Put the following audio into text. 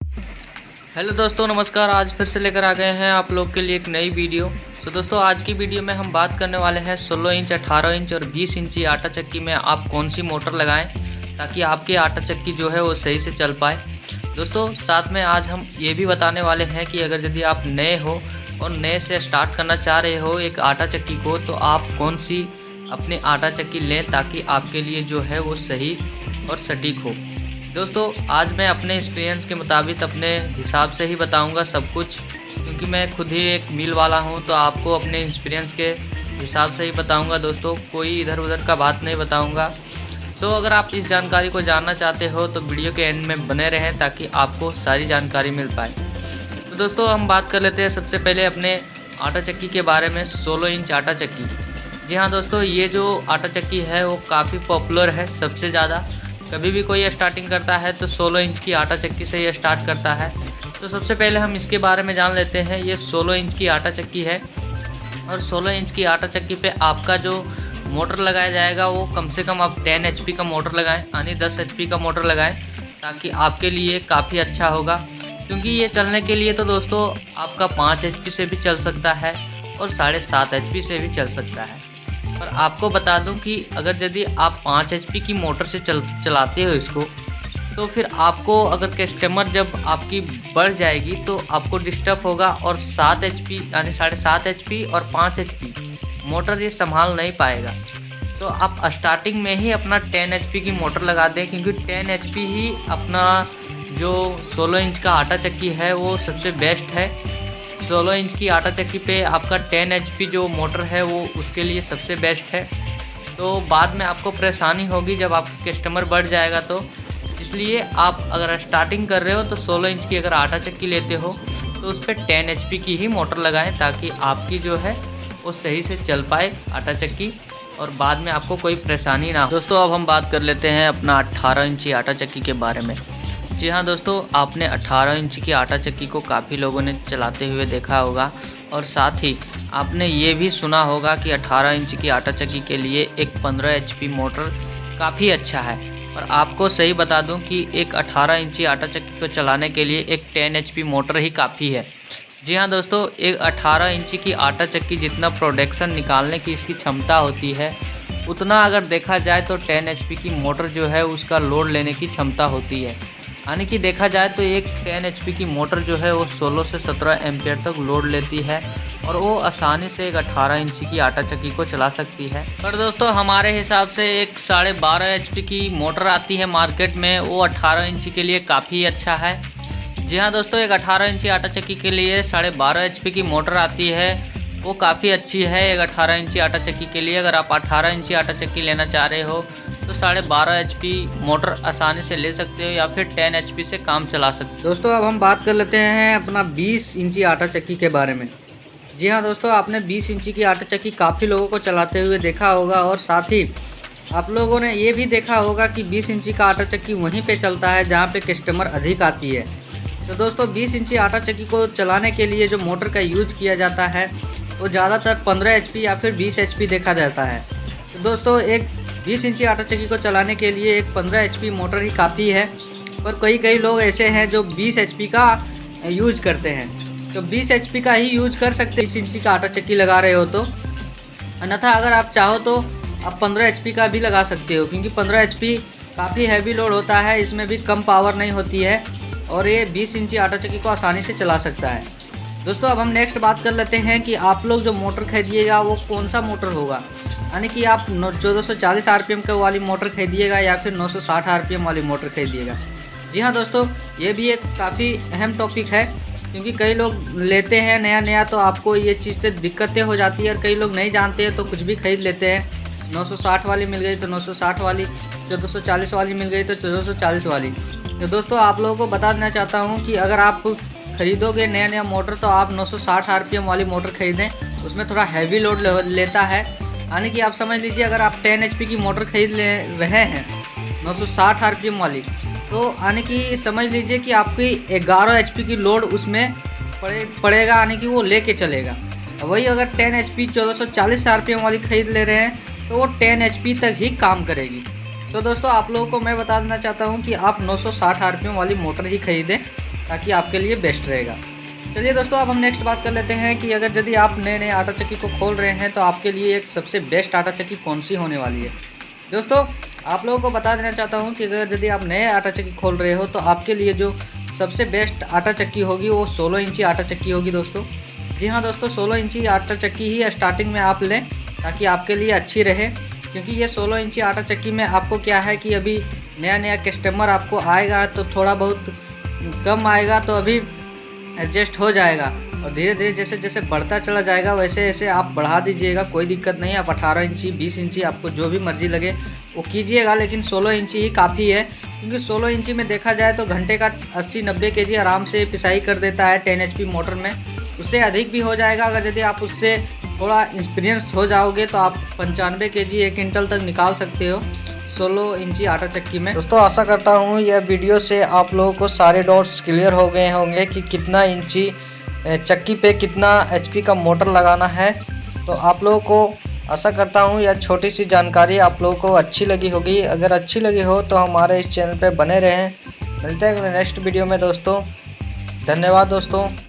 Hello दोस्तों, नमस्कार। आज फिर से लेकर आ गए हैं आप लोग के लिए एक नई वीडियो। तो दोस्तों, आज की वीडियो में हम बात करने वाले हैं 16 इंच, 18 इंच और 20 इंची आटा चक्की में आप कौन सी मोटर लगाएं ताकि आपकी आटा चक्की जो है वो सही से चल पाए। दोस्तों, साथ में आज हम ये भी बताने वाले हैं कि अगर यदि आप नए हो और नए से स्टार्ट करना चाह रहे हो एक आटा चक्की को, तो आप कौन सी अपनी आटा चक्की लें ताकि आपके लिए जो है वो सही और सटीक हो। दोस्तों, आज मैं अपने एक्सपीरियंस के मुताबिक अपने हिसाब से ही बताऊंगा सब कुछ, क्योंकि मैं खुद ही एक मिल वाला हूं, तो आपको अपने एक्सपीरियंस के हिसाब से ही बताऊंगा। दोस्तों, कोई इधर उधर का बात नहीं बताऊंगा। तो अगर आप इस जानकारी को जानना चाहते हो तो वीडियो के एंड में बने रहें ताकि आपको सारी जानकारी मिल पाए। तो दोस्तों, हम बात कर लेते हैं सबसे पहले अपने आटा चक्की के बारे में। 16 इंच आटा चक्की। जी हाँ दोस्तों, ये जो आटा चक्की है वो काफ़ी पॉपुलर है। सबसे ज़्यादा कभी भी कोई स्टार्टिंग करता है तो 16 इंच की आटा चक्की से ये स्टार्ट करता है। तो सबसे पहले हम इसके बारे में जान लेते हैं। ये 16 इंच की आटा चक्की है और 16 इंच की आटा चक्की पे आपका जो मोटर लगाया जाएगा वो कम से कम आप 10 HP का मोटर लगाएं, यानी 10 HP का मोटर लगाएं, ताकि आपके लिए काफ़ी अच्छा होगा। क्योंकि ये चलने के लिए तो दोस्तों आपका 5 HP से भी चल सकता है और 7.5 HP से भी चल सकता है। पर आपको बता दूं कि अगर यदि आप 5 HP की मोटर से चलाते हो इसको, तो फिर आपको अगर कस्टमर जब आपकी बढ़ जाएगी तो आपको डिस्टर्ब होगा और 7 HP यानी 7.5 HP और 5 HP मोटर ये संभाल नहीं पाएगा। तो आप स्टार्टिंग में ही अपना 10 HP की मोटर लगा दें, क्योंकि 10 HP ही अपना जो 16 इंच का आटा चक्की है वो सबसे बेस्ट है। 16 इंच की आटा चक्की पे आपका 10 HP जो मोटर है वो उसके लिए सबसे बेस्ट है। तो बाद में आपको परेशानी होगी जब आपका कस्टमर बढ़ जाएगा। तो इसलिए आप अगर स्टार्टिंग कर रहे हो तो 16 इंच की अगर आटा चक्की लेते हो तो उस पर 10 HP की ही मोटर लगाएं, ताकि आपकी जो है वो सही से चल पाए आटा चक्की और बाद में आपको कोई परेशानी ना हो। दोस्तों, अब हम बात कर लेते हैं अपना 18 इंची आटा चक्की के बारे में। जी हाँ दोस्तों, आपने 18 इंच की आटा चक्की को काफ़ी लोगों ने चलाते हुए देखा होगा और साथ ही आपने ये भी सुना होगा कि 18 इंच की आटा चक्की के लिए एक 15 HP मोटर काफ़ी अच्छा है। पर आपको सही बता दूं कि एक 18 इंची आटा चक्की को चलाने के लिए एक 10 HP मोटर ही काफ़ी है। जी हाँ दोस्तों, एक 18 इंची की आटा चक्की जितना प्रोडक्शन निकालने की इसकी क्षमता होती है, उतना अगर देखा जाए तो 10 HP की मोटर जो है उसका लोड लेने की क्षमता होती है। यानी कि देखा जाए तो एक 10 HP की मोटर जो है वो 16 से 17 एम्पियर तक लोड लेती है और वो आसानी से एक 18 इंची की आटा चक्की को चला सकती है। पर दोस्तों, हमारे हिसाब से एक 12.5 HP की मोटर आती है मार्केट में, वो 18 इंची के लिए काफ़ी अच्छा है। जी हाँ दोस्तों, एक 18 इंची आटा चक्की के लिए 12.5 HP की मोटर आती है, वो काफ़ी अच्छी है एक 18 इंची आटा चक्की के लिए। अगर आप 18 इंची आटा चक्की लेना चाह रहे हो तो 12.5 HP मोटर आसानी से ले सकते हो या फिर 10 HP से काम चला सकते हो। दोस्तों, अब हम बात कर लेते हैं अपना 20 इंची आटा चक्की के बारे में। जी हाँ दोस्तों, आपने 20 इंची की आटा चक्की काफ़ी लोगों को चलाते हुए देखा होगा और साथ ही आप लोगों ने ये भी देखा होगा कि 20 इंची का आटा चक्की वहीं पे चलता है जहाँ पे कस्टमर अधिक आती है। तो दोस्तों, 20 इंची आटा चक्की को चलाने के लिए जो मोटर का यूज किया जाता है वो ज़्यादातर 15 HP या फिर 20 HP देखा जाता है। तो दोस्तों, एक 20 इंची आटा चक्की को चलाने के लिए एक 15 HP मोटर ही काफ़ी है। पर कई लोग ऐसे हैं जो 20 HP का यूज करते हैं, तो 20 HP का ही यूज कर सकते हैं 20 इंची का आटा चक्की लगा रहे हो तो। अन्यथा अगर आप चाहो तो आप 15 HP का भी लगा सकते हो, क्योंकि 15 HP काफ़ी हैवी लोड होता है, इसमें भी कम पावर नहीं होती है और ये 20 इंची आटा चक्की को आसानी से चला सकता है। दोस्तों, अब हम नेक्स्ट बात कर लेते हैं कि आप लोग जो मोटर खरीदिएगा वो कौन सा मोटर होगा। यानी कि आप 1440 RPM के वाली मोटर खरीदिएगा या फिर 960 RPM वाली मोटर खरीदिएगा। जी हाँ दोस्तों, ये भी एक काफ़ी अहम टॉपिक है, क्योंकि कई लोग लेते हैं नया तो आपको ये चीज़ से दिक्कतें हो जाती है और कई लोग नहीं जानते हैं तो कुछ भी खरीद लेते हैं। 960 वाली मिल गई तो 960 वाली, 1440 वाली मिल गई तो 1440 वाली। तो दोस्तों, आप लोगों को बता देना चाहता हूँ कि अगर आप खरीदोगे नया मोटर तो आप 960 RPM वाली मोटर खरीदें, उसमें थोड़ा हैवी लोड लेता है। यानी कि आप समझ लीजिए, अगर आप 10 HP की मोटर खरीद ले रहे हैं 960 RPM वाली, तो यानी कि समझ लीजिए कि आपकी 11 HP की लोड उसमें पड़ेगा, यानी कि वो लेके चलेगा। वही अगर 10 HP 1440 RPM वाली खरीद ले रहे हैं तो वो 10 HP तक ही काम करेगी। तो दोस्तों, आप लोगों को मैं बता देना चाहता हूँ कि आप 960 RPM वाली मोटर ही खरीदें ताकि आपके लिए बेस्ट रहेगा। चलिए दोस्तों, अब हम नेक्स्ट बात कर लेते हैं कि अगर यदि आप नए नए आटा चक्की को खोल रहे हैं तो आपके लिए एक सबसे बेस्ट आटा चक्की कौन सी होने वाली है। दोस्तों, आप लोगों को बता देना चाहता हूं कि अगर यदि आप नए आटा चक्की खोल रहे हो तो आपके लिए जो सबसे बेस्ट आटा चक्की होगी वो 16 इंची आटा चक्की होगी दोस्तों। जी हाँ दोस्तों, 16 इंची आटा चक्की ही स्टार्टिंग में आप लें ताकि आपके लिए अच्छी रहे, क्योंकि ये 16 इंची आटा चक्की में आपको क्या है कि अभी नया नया कस्टमर आपको आएगा तो थोड़ा बहुत कम आएगा तो अभी एडजस्ट हो जाएगा, और धीरे धीरे जैसे जैसे बढ़ता चला जाएगा वैसे वैसे आप बढ़ा दीजिएगा, कोई दिक्कत नहीं। आप 18 इंची 20 इंची आपको जो भी मर्जी लगे वो कीजिएगा, लेकिन 16 इंची ही काफ़ी है, क्योंकि 16 इंची में देखा जाए तो घंटे का 80-90 केजी आराम से पिसाई कर देता है 10 HP मोटर में। उससे अधिक भी हो जाएगा अगर यदि आप उससे थोड़ा एक्सपीरियंस हो जाओगे तो आप 95 केजी 1 क्विंटल तक निकाल सकते हो 16 इंची आटा चक्की में। दोस्तों, आशा करता हूँ यह वीडियो से आप लोगों को सारे डाउट्स क्लियर हो गए होंगे कि कितना इंची चक्की पे कितना HP का मोटर लगाना है। तो आप लोगों को आशा करता हूँ यह छोटी सी जानकारी आप लोगों को अच्छी लगी होगी। अगर अच्छी लगी हो तो हमारे इस चैनल पे बने रहें। मिलते हैं नेक्स्ट वीडियो में दोस्तों। धन्यवाद दोस्तों।